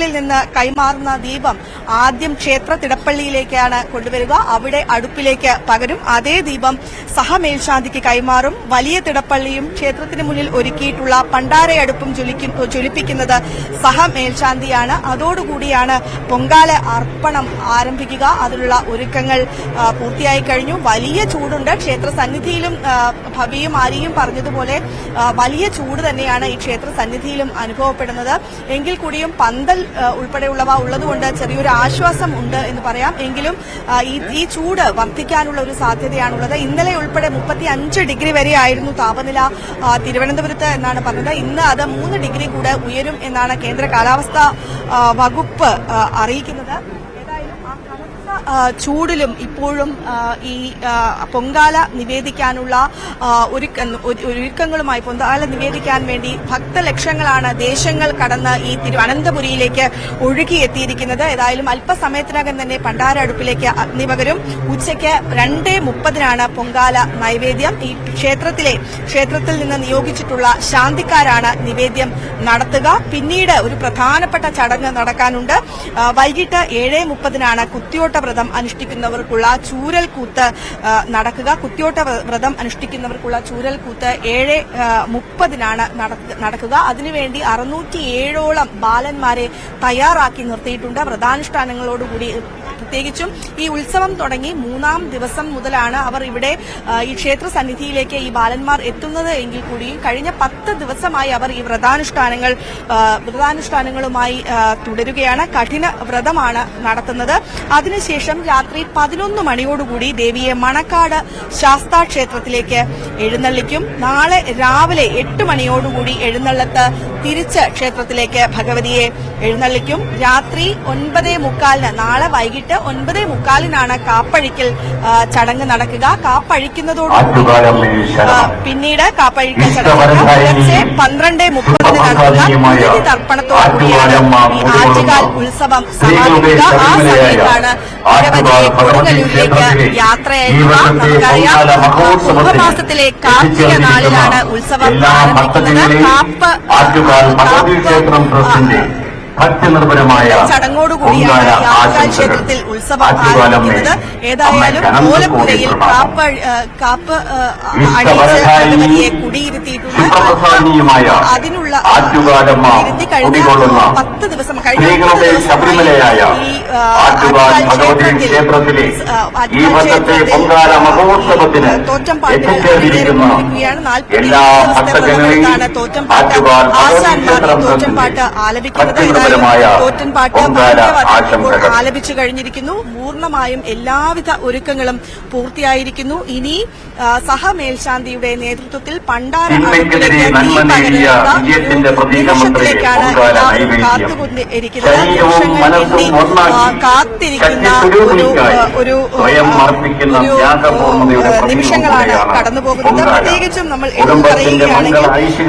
ക്ഷേത്രത്തിൽ നിന്ന് കൈമാറുന്ന ദീപം ആദ്യം ക്ഷേത്ര തിടപ്പള്ളിയിലേക്കാണ് കൊണ്ടുവരിക. അവിടെ അടുപ്പിലേക്ക് പകരും. അതേ ദീപം സഹമേൽശാന്തിക്ക് കൈമാറും. വലിയ തിടപ്പള്ളിയും ക്ഷേത്രത്തിന് മുന്നിൽ ഒരുക്കിയിട്ടുള്ള പണ്ടാരയടുപ്പും ജ്വലിപ്പിക്കുന്നത് സഹമേൽശാന്തിയാണ്. അതോടുകൂടിയാണ് പൊങ്കാല അർപ്പണം ആരംഭിക്കുക. അതിനുള്ള ഒരുക്കങ്ങൾ പൂർത്തിയായി കഴിഞ്ഞു. വലിയ ചൂടുണ്ട് ക്ഷേത്ര സന്നിധിയിലും. ഭവിയും ആര്യയും പറഞ്ഞതുപോലെ വലിയ ചൂട് തന്നെയാണ് ഈ ക്ഷേത്ര സന്നിധിയിലും അനുഭവപ്പെടുന്നത്. എങ്കിൽ കൂടിയും പന്തൽ ഉൾപ്പെടെയുള്ളവ ഉള്ളതുകൊണ്ട് ചെറിയൊരു ആശ്വാസം ഉണ്ട് എന്ന് പറയാം. എങ്കിലും ഈ ചൂട് വർദ്ധിക്കാനുള്ള ഒരു സാധ്യതയാണുള്ളത്. ഇന്നലെ ഉൾപ്പെടെ 35 ഡിഗ്രി വരെയായിരുന്നു താപനില തിരുവനന്തപുരത്ത് എന്നാണ് പറഞ്ഞത്. ഇന്ന് അത് 3 ഡിഗ്രി കൂടെ ഉയരും എന്നാണ് കേന്ദ്ര കാലാവസ്ഥാ വകുപ്പ് അറിയിക്കുന്നത്. ചൂടിലും ഇപ്പോഴും ഈ പൊങ്കാല നിവേദിക്കാനുള്ള ഒരുക്കങ്ങളുമായി പൊങ്കാല നിവേദിക്കാൻ വേണ്ടി ഭക്തലക്ഷങ്ങളാണ് ദേശങ്ങൾ കടന്ന് ഈ അനന്തപുരിയിലേക്ക് ഒഴുകിയെത്തിയിരിക്കുന്നത്. ഏതായാലും അല്പസമയത്തിനകം തന്നെ പണ്ടാര അടുപ്പിലേക്ക് അഗ്നി പകരും. ഉച്ചയ്ക്ക് 2:30 പൊങ്കാല നൈവേദ്യം. ഈ ക്ഷേത്രത്തിൽ നിന്ന് നിയോഗിച്ചിട്ടുള്ള ശാന്തിക്കാരാണ് നിവേദ്യം നടത്തുക. പിന്നീട് ഒരു പ്രധാനപ്പെട്ട ചടങ്ങ് നടക്കാനുണ്ട്. വൈകിട്ട് 7:30 കുത്തിയോട്ട വ്രതം അനുഷ്ഠിക്കുന്നവർക്കുള്ള ചൂരൽകൂത്ത് നടക്കുക. കുത്തിയോട്ട വ്രതം അനുഷ്ഠിക്കുന്നവർക്കുള്ള ചൂരൽകൂത്ത് 7:30 നടക്കുക. അതിനുവേണ്ടി 607ഓളം ബാലന്മാരെ തയ്യാറാക്കി നിർത്തിയിട്ടുണ്ട്. വ്രതാനുഷ്ഠാനങ്ങളോടുകൂടി പ്രത്യേകിച്ചും ഈ ഉത്സവം തുടങ്ങി 3-ാം ദിവസം മുതലാണ് അവർ ഇവിടെ ഈ ക്ഷേത്ര സന്നിധിയിലേക്ക് ഈ ബാലന്മാർ എത്തുന്നത് എങ്കിൽ കൂടിയും കഴിഞ്ഞ 10 ദിവസമായി അവർ ഈ വ്രതാനുഷ്ഠാനങ്ങളുമായി തുടരുകയാണ്. കഠിന വ്രതമാണ് നടത്തുന്നത്. അതിനുശേഷം രാത്രി 11 മണിയോടുകൂടി ദേവിയെ മണക്കാട് ശാസ്താ ക്ഷേത്രത്തിലേക്ക് എഴുന്നള്ളിക്കും. നാളെ രാവിലെ 8 മണിയോടുകൂടി എഴുന്നള്ളത്ത് തിരിച്ച് ക്ഷേത്രത്തിലേക്ക് ഭഗവതിയെ എഴുന്നള്ളിക്കും. രാത്രി 9:45 നാളെ വൈകിട്ട് 9:45 കാപ്പഴിക്കൽ ചടങ്ങ് നടക്കുക. കാപ്പഴിക്കുന്നതോടുകൂടി പിന്നീട് കാപ്പഴിക്കൽ ചടങ്ങ് പുലർച്ചെ 12:30 നടത്തുക. തർപ്പണത്തോടുകൂടിയാണ് ഈ ആറ്റുകാൽ ഉത്സവം സമാപിക്കുക. ആ സമയത്താണ് ഭഗവതിയെ കൊടുങ്ങല്ലൂരിലേക്ക് യാത്രയയക്കുക. നമുക്കറിയാം കുംഭമാസത്തിലെ കാർത്തിക നാളിലാണ് ഉത്സവം ആരംഭിക്കുന്നത്. ചടങ്ങോടുകൂടിയാണ് യാത്രകാൽ ക്ഷേത്രത്തിൽ ഉത്സവം ആരംഭിക്കുന്നത്. ഏതായാലും ഓലപ്പുഴയിൽ കാപ്പ് അണിയിച്ച് ഭഗവതിയെ കുടിയിരുത്തിയിട്ടുണ്ട്. അതിനുള്ള ഇരുത്തി കഴിഞ്ഞ 10 ദിവസം കഴിഞ്ഞ ഈ ക്ഷേത്രത്തിൽ തോറ്റംപാട്ട് ഒരുക്കുകയാണ്. 40 ദിവസത്തെ തോറ്റംപാട്ട് ആശാന്മാർ തോറ്റംപാട്ട് ആലപിക്കുന്നത്. തോറ്റൻപാട്ട് ആലപിച്ചു കഴിഞ്ഞിരിക്കുന്നു. പൂർണ്ണമായും എല്ലാവിധ ഒരുക്കങ്ങളും പൂർത്തിയായിരിക്കുന്നു. ഇനി സഹമേൽശാന്തിയുടെ നേതൃത്വത്തിൽ പണ്ടാര നിമിഷത്തിലേക്കാണ് കാത്തുകൊണ്ടിരിക്കുന്നത്. കാത്തിരിക്കുന്ന ഒരു നിമിഷങ്ങളാണ് കടന്നുപോകുന്നത്. പ്രത്യേകിച്ചും നമ്മൾ എടുത്തു പറയുകയാണെങ്കിൽ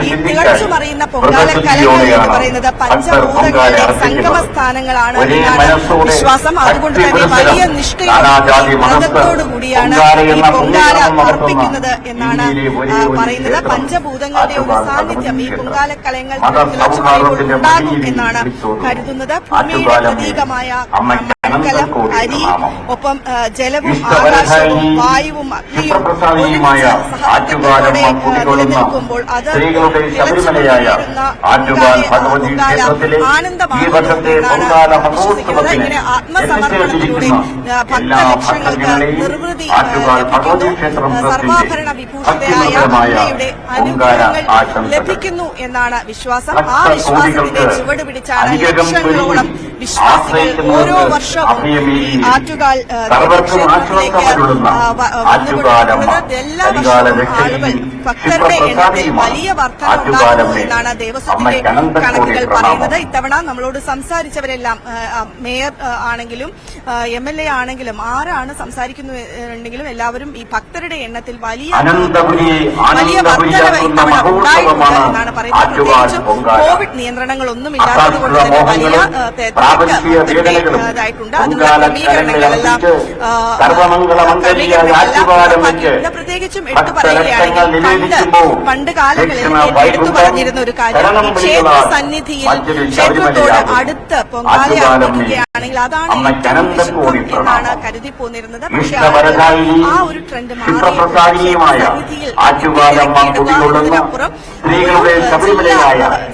ഈ തികച്ചുമറിയുന്ന പൊങ്കാലക്കലങ്ങൾ എന്ന് പറയുന്നത് പഞ്ചഭൂതങ്ങളുടെ സംഗമസ്ഥാനങ്ങളാണ് എന്നാണ് വിശ്വാസം. അതുകൊണ്ട് തന്നെ വലിയ നിഷ്ഠയോടുകൂടിയാണ് ഈ പൊങ്കാല അർപ്പിക്കുന്നത് എന്നാണ് പറയുന്നത്. പഞ്ചഭൂതങ്ങളുടെ ഒരു സാന്നിധ്യം ഈ പൊങ്കാലക്കലങ്ങൾ തിളച്ചുമറിയുമ്പോൾ ഉണ്ടാകും എന്നാണ് കരുതുന്നത്. ഭൂമിയുടെ പ്രതീകമായ മൺകലം, അരി, ഒപ്പം ജലവും ആകാശവും വായുവും അഗ്നിയും സഹജത്തോടെ നിലനിൽക്കുമ്പോൾ അത് തിളച്ചുകൊണ്ടിരുന്ന പൊങ്കാല ആനന്ദമാകുന്നു എന്നാണ് വിശ്വസിക്കുന്നത്. ഇങ്ങനെ ആത്മസമർപ്പണത്തിലൂടെ ഭക്തലക്ഷങ്ങൾക്ക് നിർവൃതി ലഭിക്കുന്നു. സർവാഭരണ വിഭൂഷിതയായ അമ്മയുടെ അനുഗ്രഹങ്ങൾ ലഭിക്കുന്നു എന്നാണ് വിശ്വാസം. ആ വിശ്വാസത്തിന്റെ ചുവട് പിടിച്ചാണ് ലക്ഷങ്ങളോളം വിശ്വാസികൾ ഓരോ വർഷവും ആറ്റുകാൽ ക്ഷേത്രത്തിലേക്ക് വന്നുകൊണ്ടിരിക്കുന്നത്. എല്ലാ വർഷവും ആളുകൾ ഭക്തരുടെ എണ്ണത്തിൽ വലിയ വർധന ഉണ്ടാകുന്നു എന്നാണ് ദേവസ്വത്തിന്റെ കണക്കുകൾ പറയുന്നത്. ഇത്തവണ നമ്മളോട് സംസാരിച്ചവരെല്ലാം മേയർ ആണെങ്കിലും MLA ആണെങ്കിലും ആരാണ് സംസാരിക്കുന്നുണ്ടെങ്കിലും എല്ലാവരും ഈ ഭക്തരുടെ എണ്ണത്തിൽ വലിയ വർധനവ് ഇത്തവണ ഉണ്ടായിട്ടുണ്ട് എന്നാണ് പറയുന്നത്. പ്രത്യേകിച്ചും കോവിഡ് നിയന്ത്രണങ്ങളൊന്നും ഇല്ലാത്തത് കൊണ്ട് തന്നെ വലിയ തിരക്ക് ഇതായിട്ടുണ്ട്. തയ്യാറായിട്ടുണ്ട്. അതിനുള്ള ക്രമീകരണങ്ങളെല്ലാം പ്രത്യേകിച്ചും എടുത്തു പറയുകയാണെങ്കിൽ പണ്ട് കാലങ്ങളിൽ എടുത്തു പറഞ്ഞിരുന്ന ഒരു കാര്യം, ഈ ക്ഷേത്ര സന്നിധിയിൽ ക്ഷേത്രത്തോട് അടുത്ത് പൊങ്കാല അർപ്പിക്കുകയാണെങ്കിൽ അതാണ് ഏറ്റവും വിശുദ്ധം എന്നാണ് കരുതി പോന്നിരുന്നത്. പക്ഷേ ആ ഒരു ട്രെൻഡ് സന്നിധിയിൽ അതിനപ്പുറം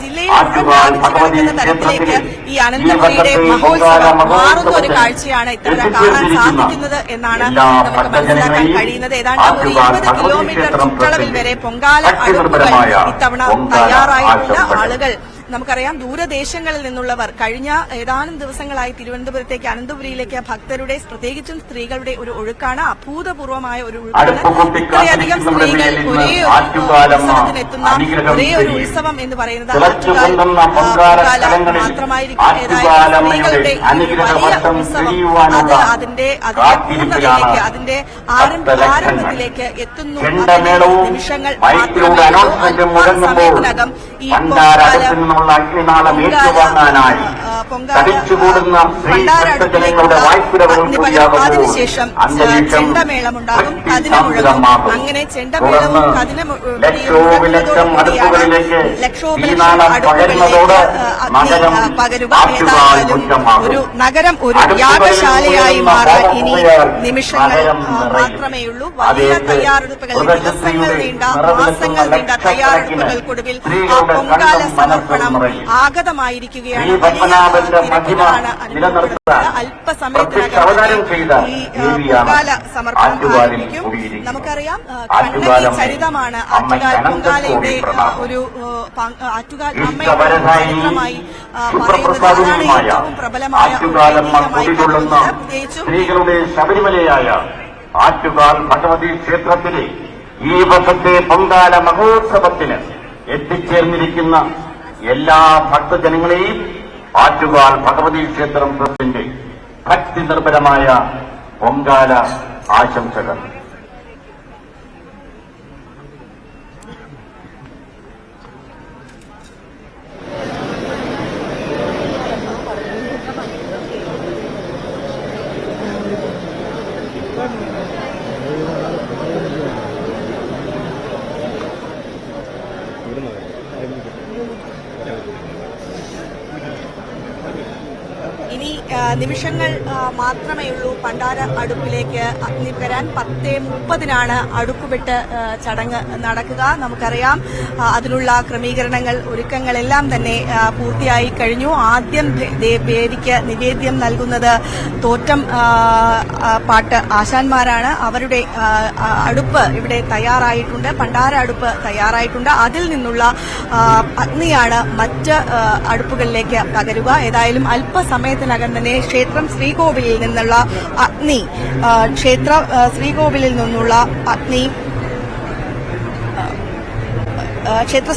ജില്ലയിൽ കിടക്കുന്ന തരത്തിലേക്ക് ഈ അനന്തപുരിയുടെ മഹോത്സവം മാറുന്ന ഒരു കാഴ്ചയാണ് ഇത്തവണ കാണാൻ സാധിക്കുന്നത് എന്നാണ് നമുക്ക് മനസ്സിലാക്കാൻ കഴിയുന്നത്. ഏതാണ്ട് ഒരു 20 കിലോമീറ്റർ ചുറ്റളവിൽ വരെ പൊങ്കാല അടുപ്പുകൾ ഇത്തവണ തയ്യാറായിട്ടുള്ള ആളുകൾ നമുക്കറിയാം. ദൂരദേശങ്ങളിൽ നിന്നുള്ളവർ കഴിഞ്ഞ ഏതാനും ദിവസങ്ങളായി തിരുവനന്തപുരത്തേക്ക് അനന്തപുരിയിലേക്ക് ഭക്തരുടെ പ്രത്യേകിച്ചും സ്ത്രീകളുടെ ഒരു ഒഴുക്കാണ്. അഭൂതപൂർവമായ ഒരു ഒഴുക്കാണ്. ഇത്രയധികം സ്ത്രീകൾ ഒരേ ഒരു ഉത്സവത്തിനെത്തുന്ന ഒരേ ഒരു ഉത്സവം എന്ന് പറയുന്നത് ആറ്റുകാൽ മാത്രമായിരിക്കും. ഏതായാലും സ്ത്രീകളുടെ വലിയ ഉത്സവം അത് അതിന്റെ പൂർണ്ണതയിലേക്ക് അതിന്റെ ആരംഭത്തിലേക്ക് എത്തുന്നു. നിമിഷങ്ങൾ മാത്രമേ സമയത്തിനകം ഈ അതിനുശേഷം ചെണ്ടമേളമുണ്ടാകും, കതിനമുഴങ്ങും. അങ്ങനെ ചെണ്ടമേളവും കതിനമുഴങ്ങുന്നതോടുകൂടിയാണ് ലക്ഷോപലക്ഷം അടുപ്പുകളിലേക്ക് പകരുക. ഏതായാലും ഒരു നഗരം ഒരു യാഗശാലയായി മാറാൻ ഇനി നിമിഷങ്ങൾ മാത്രമേയുള്ളൂ. വലിയ തയ്യാറെടുപ്പുകൾ, ദിവസങ്ങൾ നീണ്ട മാസങ്ങൾ നീണ്ട തയ്യാറെടുപ്പുകൾക്കൊടുവിൽ ആ പൊങ്കാല സമർപ്പണം ആഗതമായിരിക്കുകയാണ്. വലിയ തിരക്കുകളാണ് അനുഭവപ്പെടുന്നത്. അല്പസമയത്തിനകം ഈ പൊങ്കാല സമർപ്പണം ആരംഭിക്കും. നമുക്കറിയാം, കണ്ണകി ചരിതമാണ് ആറ്റുകാൽ പൊങ്കാലയുടെ ഒരു ആറ്റുകാൽ അമ്മയുടെ ചരിത്രമായി പറയുന്നത്. അതാണ് ഏറ്റവും പ്രബലമായ പ്രത്യേകിച്ചും സ്ത്രീകളുടെ ശബരിമലയായ ആറ്റുകാൽ ഭഗവതി ക്ഷേത്രത്തിലെ ഈ വർഷത്തെ പൊങ്കാല മഹോത്സവത്തിന് എത്തിച്ചേർന്നിരിക്കുന്ന എല്ലാ ഭക്തജനങ്ങളെയും ആറ്റുകാൽ ഭഗവതി ക്ഷേത്രം ട്രസ്റ്റിന്റെ ഭക്തി നിർഭരമായ പൊങ്കാല ആശംസകൾ. ഇനി നിമിഷങ്ങൾ മാത്രമേ ഉള്ളൂ പണ്ടാര അടുപ്പിലേക്ക് അഗ്നി വരാൻ. 10:30 അടുപ്പുവിട്ട് ചടങ്ങ് നടക്കുക. നമുക്കറിയാം, അതിനുള്ള ക്രമീകരണങ്ങൾ ഒരുക്കങ്ങളെല്ലാം തന്നെ പൂർത്തിയായി കഴിഞ്ഞു. ആദ്യം ദേവിക്ക് നിവേദ്യം നൽകുന്നത് തോറ്റം പാട്ട് ആശാന്മാരാണ്. അവരുടെ അടുപ്പ് ഇവിടെ തയ്യാറായിട്ടുണ്ട്, പണ്ടാര അടുപ്പ് തയ്യാറായിട്ടുണ്ട്. അതിൽ നിന്നുള്ള അഗ്നിയാണ് മറ്റ് അടുപ്പുകളിലേക്ക് പകരുക. ഏതായാലും അല്പസമയത്തിനകം തന്നെ ക്ഷേത്രം ശ്രീകോവിലിൽ നിന്നുള്ള അഗ്നി ശ്രീകോവിലിൽ നിന്നുള്ള അഗ്നി ക്ഷേത്ര